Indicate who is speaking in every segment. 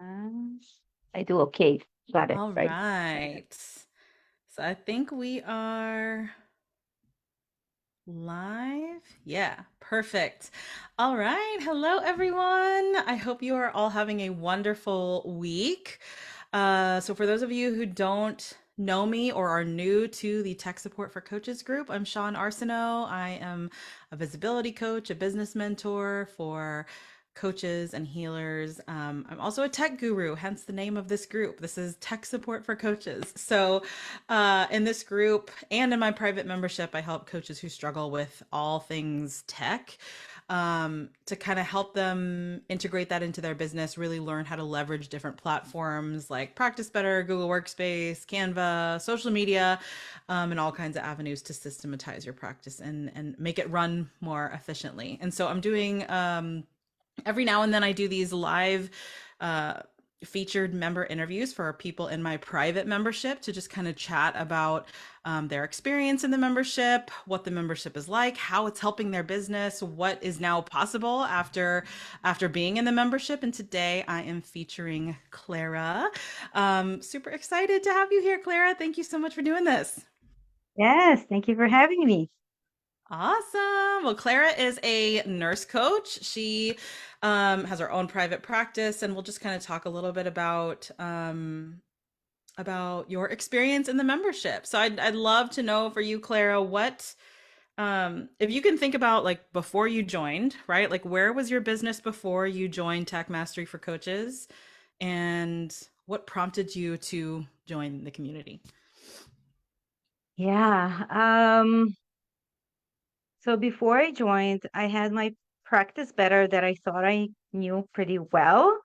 Speaker 1: Um, I do. Okay. Got it.
Speaker 2: All
Speaker 1: Right.
Speaker 2: right. So I think we are live. Yeah, perfect. All right. Hello, everyone. I hope you are all having a wonderful week. So, for those of you who don't know me or are new to the Tech Support for Coaches group, I'm Sean Arsenault. I am a visibility coach, a business mentor for coaches and healers. I'm also a tech guru, hence the name of this group. This is Tech Support for Coaches. So, in this group and in my private membership, I help coaches who struggle with all things tech to kind of help them integrate that into their business, really learn how to leverage different platforms like Practice Better, Google Workspace, Canva, social media, and all kinds of avenues to systematize your practice and make it run more efficiently. And so I'm doing every now and then I do these live uh, featured member interviews for people in my private membership to just kind of chat about their experience in the membership, what the membership is like, how it's helping their business, what is now possible after being in the membership. And today I am featuring Klara. Super excited to have you here, Klara. Thank you so much for doing this.
Speaker 1: Yes. Thank you for having me.
Speaker 2: Awesome. Well, Clara is a nurse coach. She has her own private practice, and we'll just kind of talk a little bit about your experience in the membership. So I'd love to know for you, Clara, what if you can think about like before you joined, right? Like where was your business before you joined Tech Mastery for Coaches, and what prompted you to join the community?
Speaker 1: Yeah. So before I joined, I had my practice better that I thought I knew pretty well.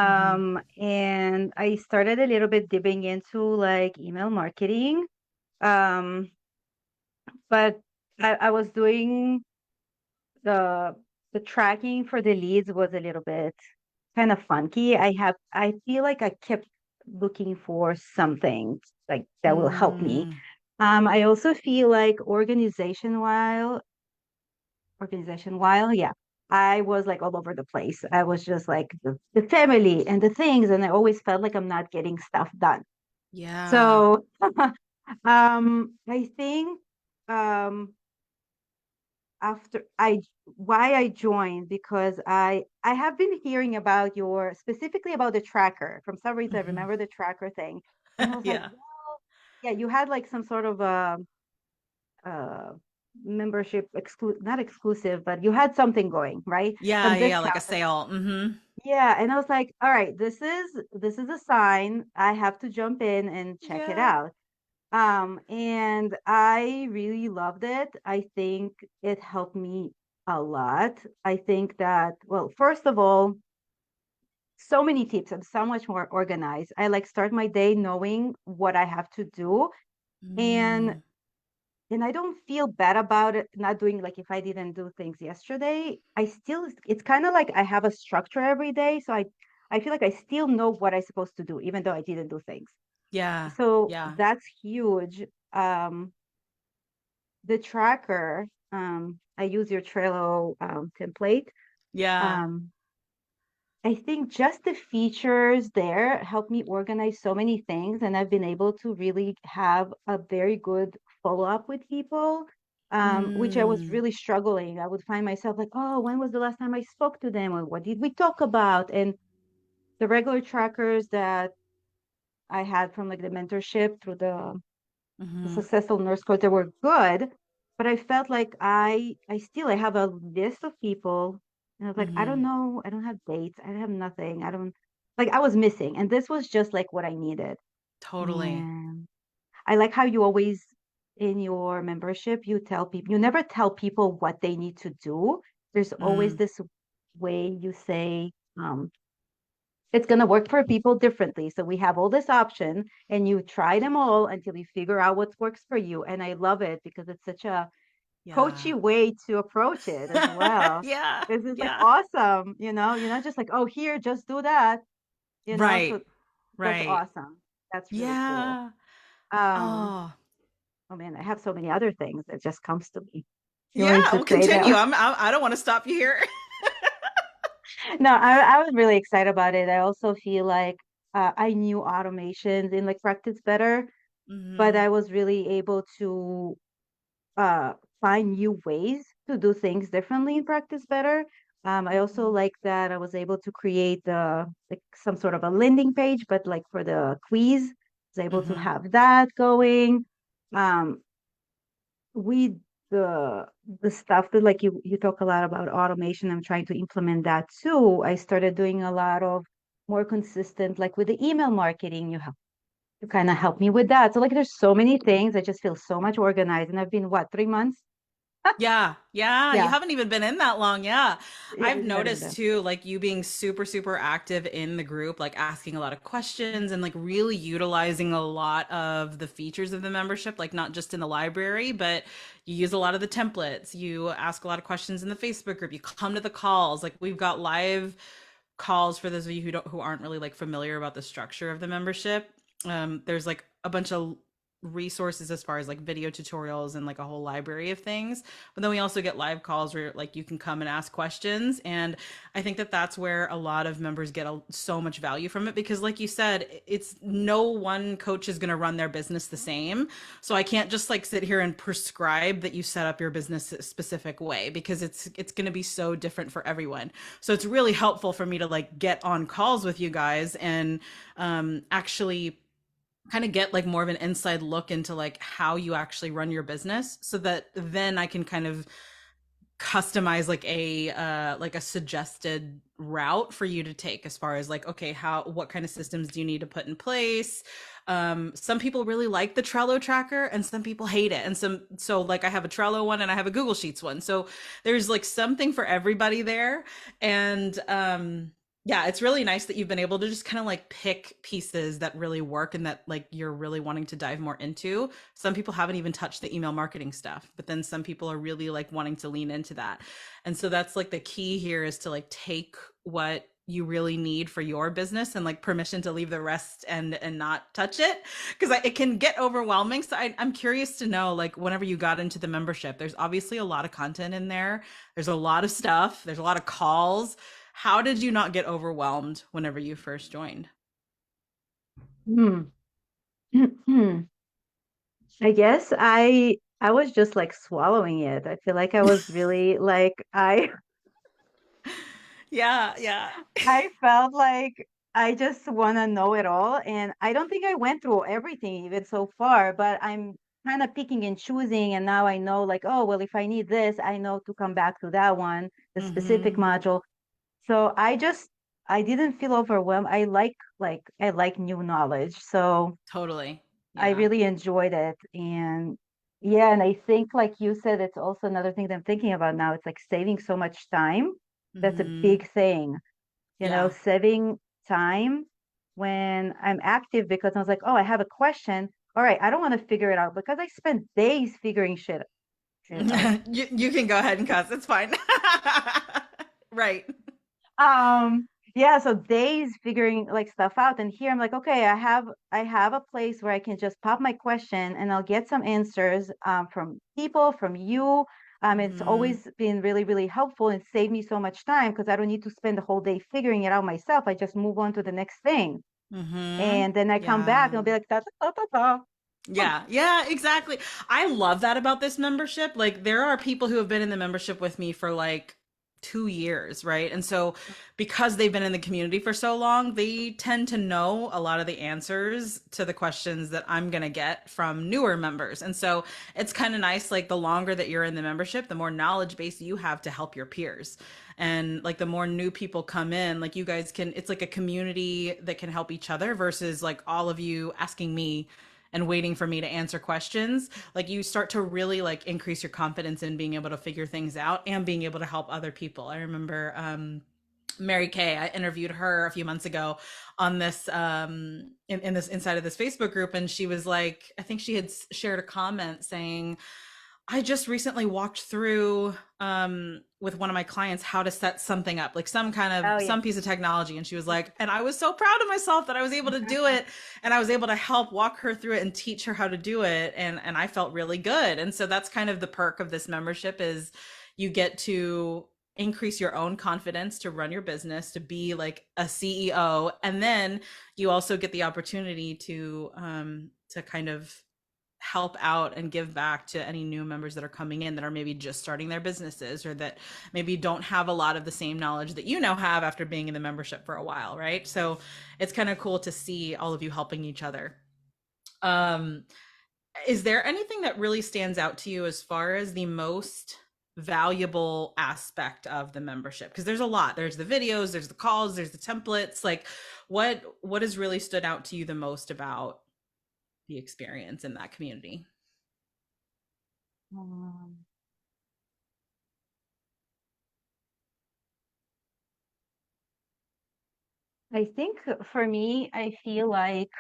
Speaker 2: Mm-hmm.
Speaker 1: And I started a little bit dipping into like email marketing. Um, but I was doing the the tracking for the leads was a little bit kind of funky. I feel like I kept looking for something like that will help me.
Speaker 2: Mm,
Speaker 1: I also feel like yeah, I was like all over the place. I was just like the family and the things, and I always felt like I'm not getting stuff done.
Speaker 2: yeah.
Speaker 1: So, I think um, after I why I joined because I have been hearing about your specifically about the tracker. From some reason, I
Speaker 2: Hmm.
Speaker 1: remember the tracker thing, and I was like,
Speaker 2: Yeah.
Speaker 1: well, yeah, you had like some sort of uh membership not exclusive, but you had something going, right?
Speaker 2: Yeah,
Speaker 1: Some
Speaker 2: yeah, yeah, like a
Speaker 1: discounts.
Speaker 2: sale. Mm-hmm.
Speaker 1: Yeah, and I was like, all right, this is a sign. I have to jump in and check it
Speaker 2: Yeah.
Speaker 1: out. And I really loved it. I think it helped me a lot. I think that, well, first of all, so many tips. I'm so much more organized. I like start my day knowing what I have to do. And
Speaker 2: Mm,
Speaker 1: and I don't feel bad about it not doing like if I didn't do things yesterday, I still it's kind of like I have a structure every day. So I feel like I still know what I'm supposed to do, even though I didn't do things.
Speaker 2: yeah.
Speaker 1: So
Speaker 2: Yeah.
Speaker 1: that's huge. The tracker, I use your Trello template.
Speaker 2: Yeah.
Speaker 1: Um, I think just the features there help me organize so many things, and I've been able to really have a very good follow up with people, which I was
Speaker 2: Mm,
Speaker 1: really struggling. I would find myself like, oh, when was the last time I spoke to them, or what did we talk about? And the regular trackers that I had from like the mentorship through the
Speaker 2: mm-hmm.
Speaker 1: successful nurse coach that were good, but I felt like I have a list of people, and I was like, I don't
Speaker 2: Mm-hmm.
Speaker 1: know, I don't have dates, I have nothing, I don't like I was missing, and this was just like what I needed.
Speaker 2: Totally.
Speaker 1: And I like how you always in your membership you tell people you never tell people what they need to do. There's always
Speaker 2: Mm,
Speaker 1: this way you say, it's going to work for people differently. So we have all this option and you try them all until you figure out what works for you. And I love it because it's such a
Speaker 2: yeah.
Speaker 1: coachy way to approach it as well.
Speaker 2: Yeah.
Speaker 1: This is like
Speaker 2: Yeah.
Speaker 1: awesome, you're not just like, oh, here, just do that,
Speaker 2: Right.
Speaker 1: so that's
Speaker 2: Right.
Speaker 1: awesome. That's really cool.
Speaker 2: Yeah.
Speaker 1: Um,
Speaker 2: Oh.
Speaker 1: oh man, I have so many other things that just comes to me. You want me
Speaker 2: Yeah.
Speaker 1: to
Speaker 2: We'll
Speaker 1: say
Speaker 2: continue.
Speaker 1: them?
Speaker 2: I don't want to stop you here.
Speaker 1: No, I was really excited about it. I also feel like I knew automations in like practice better, but
Speaker 2: Hmm.
Speaker 1: I was really able to uh, find new ways to do things differently in practice better. I also
Speaker 2: Hmm.
Speaker 1: like that I was able to create like some sort of a landing page, but like for the quiz, I was able to
Speaker 2: Hmm.
Speaker 1: have that going. Um, we the stuff that like you talk a lot about automation. I'm trying to implement that too. I started doing a lot of more consistent, like with the email marketing. You kind of help me with that. So like there's so many things. I just feel so much organized, and I've been what 3 months?
Speaker 2: Yeah, yeah, you
Speaker 1: Yeah,
Speaker 2: haven't even been in that long. Yeah.
Speaker 1: yeah,
Speaker 2: I've
Speaker 1: not even
Speaker 2: noticed
Speaker 1: that.
Speaker 2: too, like you being super, super active in the group, like asking a lot of questions and like really utilizing a lot of the features of the membership, like not just in the library, but you use a lot of the templates. You ask a lot of questions in the Facebook group. You come to the calls. Like we've got live calls for those of you who aren't really like familiar about the structure of the membership. There's like a bunch of resources as far as like video tutorials and like a whole library of things, but then we also get live calls where like you can come and ask questions, and I think that that's where a lot of members get so much value from it, because like you said, it's no one coach is going to run their business the same, so I can't just like sit here and prescribe that you set up your business a specific way, because it's going to be so different for everyone. So it's really helpful for me to like get on calls with you guys and actually kind of get like more of an inside look into like how you actually run your business, so that then I can kind of customize like a suggested route for you to take, as far as like, okay, how what kind of systems do you need to put in place. Some people really like the Trello tracker and some people hate it, and so like I have a Trello one and I have a Google Sheets one, so there's like something for everybody there. And yeah, it's really nice that you've been able to just kind of like pick pieces that really work and that like you're really wanting to dive more into. Some people haven't even touched the email marketing stuff, but then some people are really like wanting to lean into that. And so that's like the key here, is to like take what you really need for your business and like permission to leave the rest and not touch it, because it can get overwhelming. So I'm curious to know, like, whenever you got into the membership, there's obviously a lot of content in there, there's a lot of stuff, there's a lot of calls. How did you not get overwhelmed whenever you first joined?
Speaker 1: Hmm. I guess I was just like swallowing it. I feel like I was really like
Speaker 2: Yeah, yeah.
Speaker 1: I felt like I just want to know it all. And I don't think I went through everything even so far, but I'm kind of picking and choosing. And now I know, like, oh, well, if I need this, I know to come back to that one, the specific
Speaker 2: Mm-hmm.
Speaker 1: module. So I didn't feel overwhelmed. I like new knowledge. So
Speaker 2: Totally.
Speaker 1: I
Speaker 2: Yeah.
Speaker 1: really enjoyed it. And yeah, and I think, like you said, it's also another thing that I'm thinking about now. It's like saving so much time. That's a
Speaker 2: Mm-hmm.
Speaker 1: big thing,
Speaker 2: Yeah.
Speaker 1: saving time when I'm active, because I was like, oh, I have a question. All right, I don't want to figure it out because I spent days figuring shit out.
Speaker 2: You can go ahead and cuss. It's fine. Right.
Speaker 1: Yeah, so days figuring like stuff out. And here I'm like, okay, I have a place where I can just pop my question and I'll get some answers from people, from you. It's
Speaker 2: Mm-hmm.
Speaker 1: always been really, really helpful and saved me so much time because I don't need to spend the whole day figuring it out myself. I just move on to the next thing.
Speaker 2: Mm-hmm.
Speaker 1: And then I come back and
Speaker 2: Yeah.
Speaker 1: I'll be like, ta ta ta ta. Ta.
Speaker 2: Yeah, yeah, exactly. I love that about this membership. Like, there are people who have been in the membership with me for like 2 years, right? And so, because they've been in the community for so long, they tend to know a lot of the answers to the questions that I'm going to get from newer members. And so, it's kind of nice. Like, the longer that you're in the membership, the more knowledge base you have to help your peers. And like, the more new people come in, like, you guys can, it's like a community that can help each other, versus like all of you asking me and waiting for me to answer questions. Like, you start to really like increase your confidence in being able to figure things out and being able to help other people. I remember Mary Kay, I interviewed her a few months ago on this in this inside of this Facebook group, and she was like, I think she had shared a comment saying, I just recently walked through with one of my clients how to set something up, like some kind
Speaker 1: Oh
Speaker 2: of
Speaker 1: yeah.
Speaker 2: some piece of technology. And she was like, and I was so proud of myself that I was able to do it, and I was able to help walk her through it and teach her how to do it. And I felt really good. And so that's kind of the perk of this membership, is you get to increase your own confidence to run your business, to be like a CEO, and then you also get the opportunity to kind of help out and give back to any new members that are coming in that are maybe just starting their businesses, or that maybe don't have a lot of the same knowledge that you now have after being in the membership for a while, right? So it's kind of cool to see all of you helping each other. um is there anything that really stands out to you as far as the most valuable aspect of the membership? Because there's a lot. There's the videos, there's the calls, there's the templates. Like, what has really stood out to you the most about the experience in that community?
Speaker 1: Um, I think for me, I feel like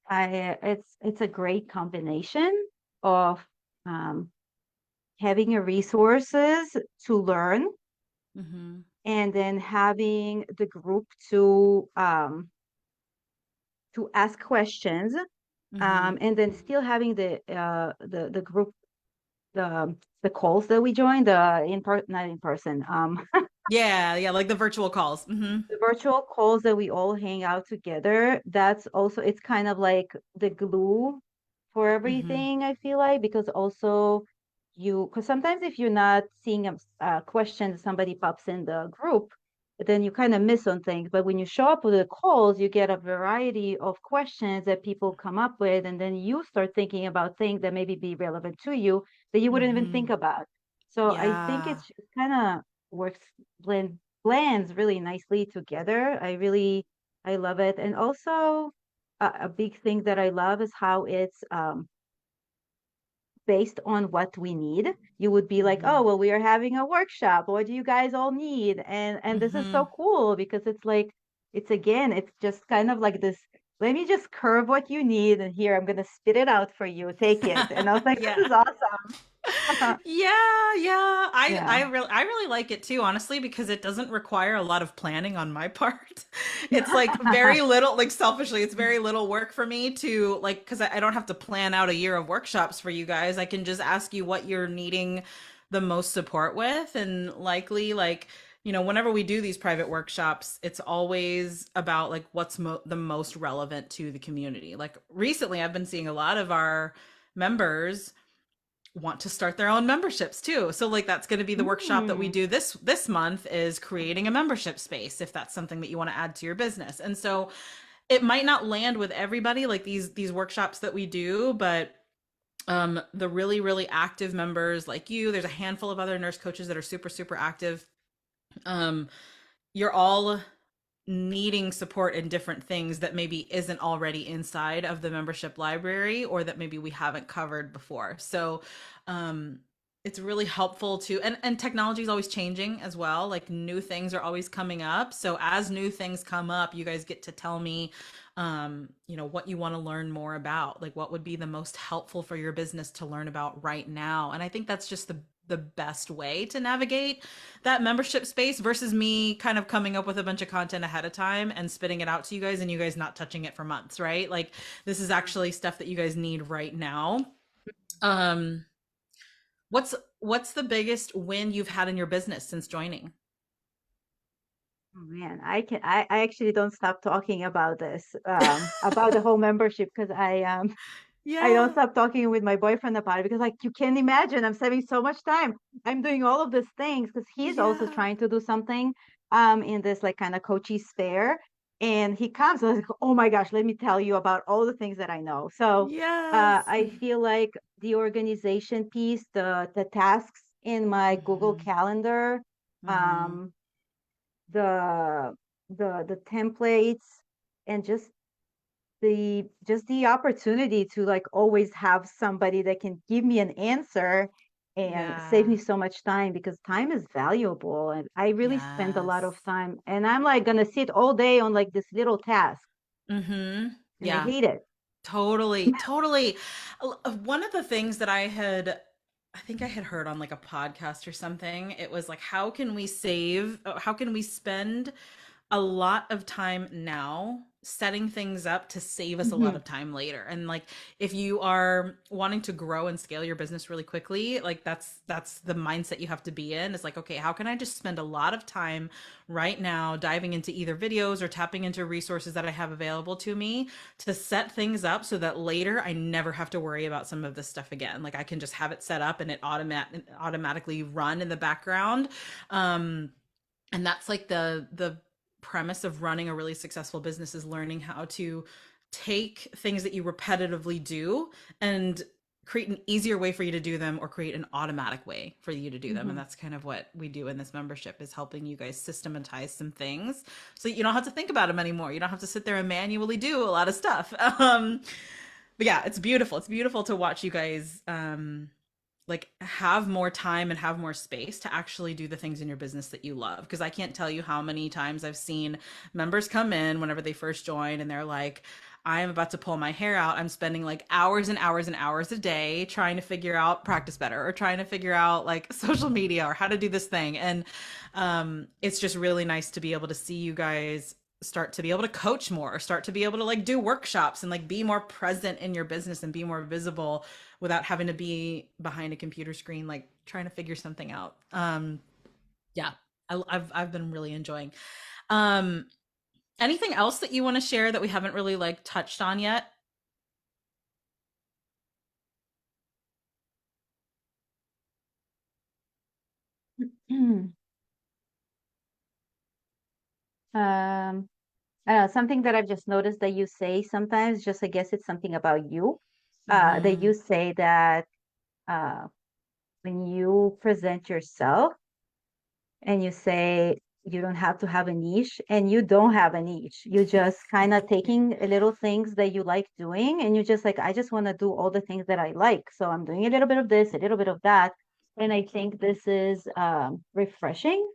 Speaker 1: it's a great combination of um, having a resources to learn,
Speaker 2: Mm-hmm.
Speaker 1: and then having the group to ask questions,
Speaker 2: Mm-hmm.
Speaker 1: and then still having the group, the calls that we join, the in per not in person,
Speaker 2: Yeah, yeah, like the virtual calls. Mm-hmm.
Speaker 1: the virtual calls that we all hang out together. That's also, it's kind of like the glue for
Speaker 2: Mm-hmm.
Speaker 1: everything, I feel like, because also because sometimes if you're not seeing a question, somebody pops in the group, then you kind of miss on things. But when you show up with the calls, you get a variety of questions that people come up with, and then you start thinking about things that maybe be relevant to you that you wouldn't even
Speaker 2: Mm-hmm.
Speaker 1: think about. So I think
Speaker 2: Yeah.
Speaker 1: it's kind of works blends really nicely together. I love it. And also a big thing that I love is how it's based on what we need. You would be like,
Speaker 2: Mm-hmm.
Speaker 1: oh, well, we are having a workshop. What do you guys all need? And this is
Speaker 2: Mm-hmm.
Speaker 1: so cool because it's like, it's again, it's just kind of like this. Let me just curve what you need, and here I'm gonna spit it out for you. Take it. And I was like,
Speaker 2: Yeah.
Speaker 1: this is awesome.
Speaker 2: Yeah, yeah. I
Speaker 1: Yeah.
Speaker 2: really like it too, honestly, because it doesn't require a lot of planning on my part. It's like very little, like selfishly, it's very little work for me to like, because I don't have to plan out a year of workshops for you guys. I can just ask you what you're needing the most support with, and likely like, whenever we do these private workshops, it's always about like what's the most relevant to the community. Like recently, I've been seeing a lot of our members want to start their own memberships too. So like that's going to be the workshop that we
Speaker 1: Mm.
Speaker 2: do this month, is creating a membership space, if that's something that you want to add to your business. And so it might not land with everybody, like these workshops that we do, but the really active members like you, there's a handful of other nurse coaches that are super active. um you're all needing support in different things that maybe isn't already inside of the membership library, or that maybe we haven't covered before. So um it's really helpful to, and technology is always changing as well, like new things are always coming up. So as new things come up, you guys get to tell me what you want to learn more about, like what would be the most helpful for your business to learn about right now. And I think that's just the best way to navigate that membership space, versus me kind of coming up with a bunch of content ahead of time and spitting it out to you guys, and you guys not touching it for months, right? Like this is actually stuff that you guys need right now. Um what's the biggest win you've had in your business since joining?
Speaker 1: Oh man, I actually don't stop talking about this, about the whole membership, because I don't
Speaker 2: Yeah.
Speaker 1: stop talking with my boyfriend about it, because like you can imagine I'm saving so much time. I'm doing all of these things because he's also
Speaker 2: Yeah.
Speaker 1: trying to do something in this like kind of coachy sphere. And he comes and I was like, oh my gosh, let me tell you about all the things that I know. So
Speaker 2: Yes.
Speaker 1: I feel like the organization piece, the tasks in my Google
Speaker 2: Mm-hmm.
Speaker 1: Calendar,
Speaker 2: Mm-hmm.
Speaker 1: um, the the templates, and just the opportunity to like always have somebody that can give me an answer and save
Speaker 2: Yeah.
Speaker 1: me so much time, because time is valuable and I really spend a lot
Speaker 2: Yes.
Speaker 1: of time, and I'm like gonna sit all day on like this little task,
Speaker 2: Mm-hmm.
Speaker 1: and I
Speaker 2: Yeah.
Speaker 1: hate it.
Speaker 2: Totally. One of the things that I think I had heard on like a podcast or something, it was like, how can we spend a lot of time now setting things up to save us a lot
Speaker 1: Hmm.
Speaker 2: of time later. And like if you are wanting to grow and scale your business really quickly, like that's the mindset you have to be in. Is like, okay, how can I just spend a lot of time right now diving into either videos or tapping into resources that I have available to me to set things up so that later I never have to worry about some of this stuff again. Like I can just have it set up and it automatically run in the background. Um and that's like the premise of running a really successful business, is learning how to take things that you repetitively do and create an easier way for you to do them, or create an automatic way for you to do them. And
Speaker 1: Hmm.
Speaker 2: that's kind of what we do in this membership, is helping you guys systematize some things so that you don't have to think about them anymore. You don't have to sit there and manually do a lot of stuff. But yeah, it's beautiful. It's beautiful to watch you guys like have more time and have more space to actually do the things in your business that you love. Because I can't tell you how many times I've seen members come in whenever they first join and they're like, I am about to pull my hair out. I'm spending like hours and hours and hours a day trying to figure out practice better, or trying to figure out like social media or how to do this thing. And it's just really nice to be able to see you guys start to be able to coach more, or start to be able to like do workshops and like be more present in your business and be more visible without having to be behind a computer screen like trying to figure something out. Yeah, I've been really enjoying. um Anything else that you want to share that we haven't really like touched on yet?
Speaker 1: Um, I don't know, something that I've just noticed that you say sometimes, just I guess it's something about you, that
Speaker 2: Mm-hmm.
Speaker 1: you say that uh, when you present yourself and you say you don't have to have a niche, and you don't have a niche, you just kind of taking little things that you like doing, and you just like, I just want to do all the things that I like. So I'm doing a little bit of this, a little bit of that. And I think this is refreshing,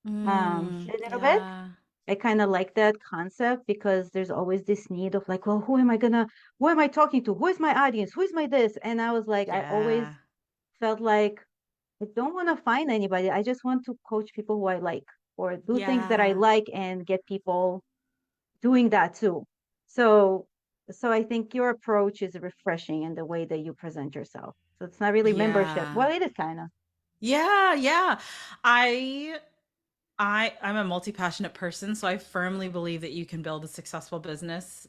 Speaker 2: Mm,
Speaker 1: a little bit.
Speaker 2: yeah.
Speaker 1: I kind of like that concept, because there's always this need of like, well, who am I talking to? Who is my audience? Who is my this? And I was like, I always
Speaker 2: Yeah.
Speaker 1: felt like I don't want to find anybody. I just want to coach people who I like, or do things that I
Speaker 2: Yeah.
Speaker 1: like, and get people doing that too. So, so I think your approach is refreshing in the way that you present yourself. So it's not really membership.
Speaker 2: Yeah.
Speaker 1: Well, it is kind of.
Speaker 2: Yeah. Yeah. I I'm a multi-passionate person, so I firmly believe that you can build a successful business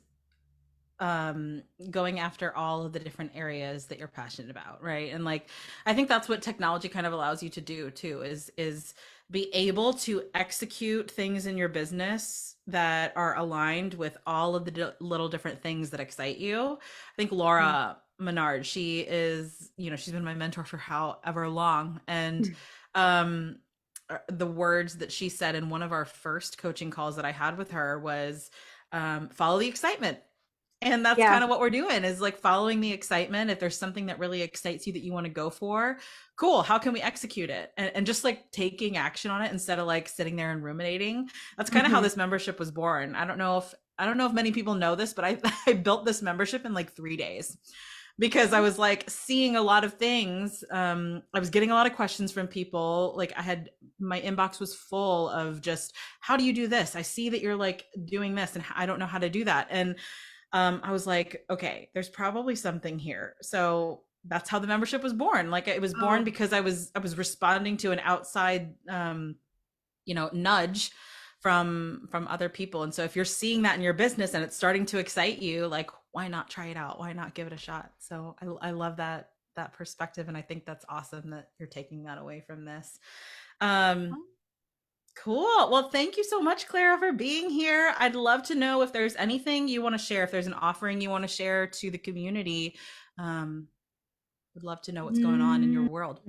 Speaker 2: going after all of the different areas that you're passionate about, right? And like I think that's what technology kind of allows you to do too, is be able to execute things in your business that are aligned with all of the little different things that excite you. I think
Speaker 1: Mm.
Speaker 2: Laura Menard, she is, you know, she's been my mentor for however long. And um the words that she said in one of our first coaching calls that I had with her was, follow the excitement. And that's
Speaker 1: Yeah.
Speaker 2: kind of what we're doing, is like following the excitement. If there's something that really excites you that you want to go for, cool. How can we execute it? And just like taking action on it instead of like sitting there and ruminating. That's kind of how
Speaker 1: Hmm.
Speaker 2: this membership was born. I don't know if many people know this, but I, I built this membership in like 3 days because I was like seeing a lot of things. I was getting a lot of questions from people. Like I had, my inbox was full of just, how do you do this? I see that you're like doing this and I don't know how to do that. And I was like, okay, there's probably something here. So that's how the membership was born. Like it was born
Speaker 1: Oh.
Speaker 2: because I was responding to an outside you know, nudge from other people. And so if you're seeing that in your business and it's starting to excite you, like why not try it out? Why not give it a shot? So I love that perspective, and I think that's awesome that you're taking that away from this. Um Cool. Well, thank you so much, Clara, for being here. I'd love to know if there's anything you want to share, if there's an offering you want to share to the community. Um, would love to know what's going on in your
Speaker 1: Mm.
Speaker 2: world.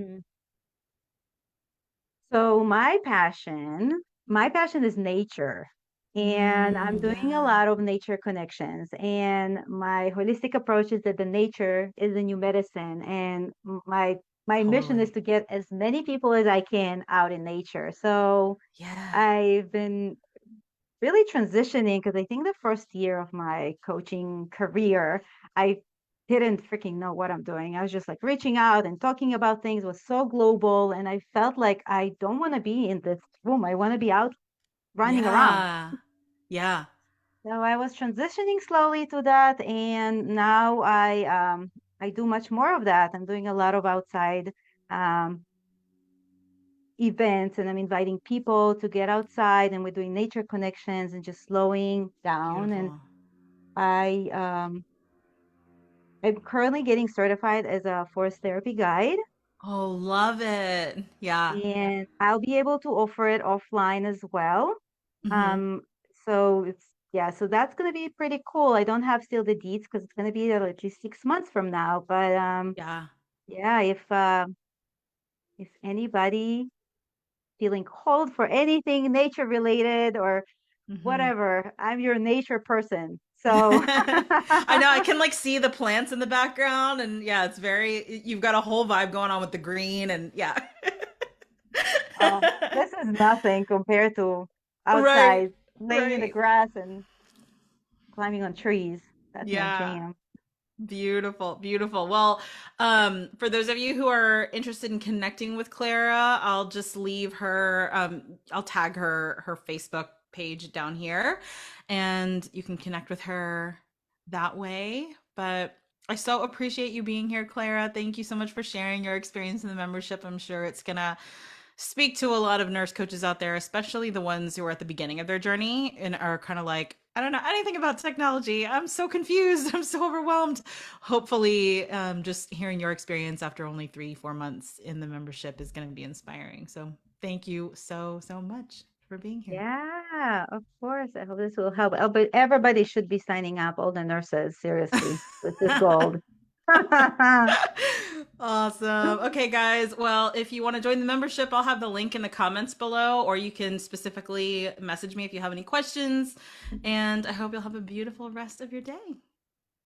Speaker 1: So my passion is nature. And I'm
Speaker 2: Mm,
Speaker 1: doing a
Speaker 2: yeah,
Speaker 1: lot of nature connections. And my holistic approach is that the nature is the new medicine. And my mission is
Speaker 2: totally.
Speaker 1: to get as many people as I can out in nature. So
Speaker 2: Yeah.
Speaker 1: I've been really transitioning, because I think the first year of my coaching career, I didn't freaking know what I'm doing. I was just like reaching out and talking about things, was so global. And I felt like I don't want to be in this room. I want to be out running around.
Speaker 2: Yeah. Yeah.
Speaker 1: So I was transitioning slowly to that, and now I do much more of that. I'm doing a lot of outside um, events, and I'm inviting people to get outside, and we're doing nature connections and just slowing down. And
Speaker 2: Beautiful.
Speaker 1: I I'm currently getting certified as a forest therapy guide,
Speaker 2: Oh, love it. Yeah.
Speaker 1: and I'll be able to offer it offline as well.
Speaker 2: Hmm.
Speaker 1: Um, so it's yeah, so that's gonna be pretty cool. I don't have still the deeds because it's gonna be at least 6 months from now. But
Speaker 2: Yeah.
Speaker 1: yeah, if anybody feeling called for anything nature related or
Speaker 2: Hmm.
Speaker 1: whatever, I'm your nature person. So
Speaker 2: I know I can like see the plants in the background, and yeah, it's very, you've got a whole vibe going on with the green, and yeah.
Speaker 1: this is nothing compared to
Speaker 2: Right,
Speaker 1: outside laying in the
Speaker 2: right.
Speaker 1: grass and climbing on trees. That's my
Speaker 2: Yeah.
Speaker 1: jam.
Speaker 2: Beautiful, beautiful. Well, for those of you who are interested in connecting with Clara, I'll just leave her, I'll tag her Facebook page down here, and you can connect with her that way. But I so appreciate you being here, Clara. Thank you so much for sharing your experience in the membership. I'm sure it's gonna speak to a lot of nurse coaches out there, especially the ones who are at the beginning of their journey and are kind of like, I don't know anything about technology. I'm so confused. I'm so overwhelmed. Hopefully, just hearing your experience after only 3, 4 months in the membership is going to be inspiring. So thank you so, so much for being here.
Speaker 1: Yeah, of course. I hope this will help. Oh, but everybody should be signing up, all the nurses, seriously. This is gold.
Speaker 2: Awesome. Okay, guys. Well, if you want to join the membership, I'll have the link in the comments below, or you can specifically message me if you have any questions. And I hope you'll have a beautiful rest of your day.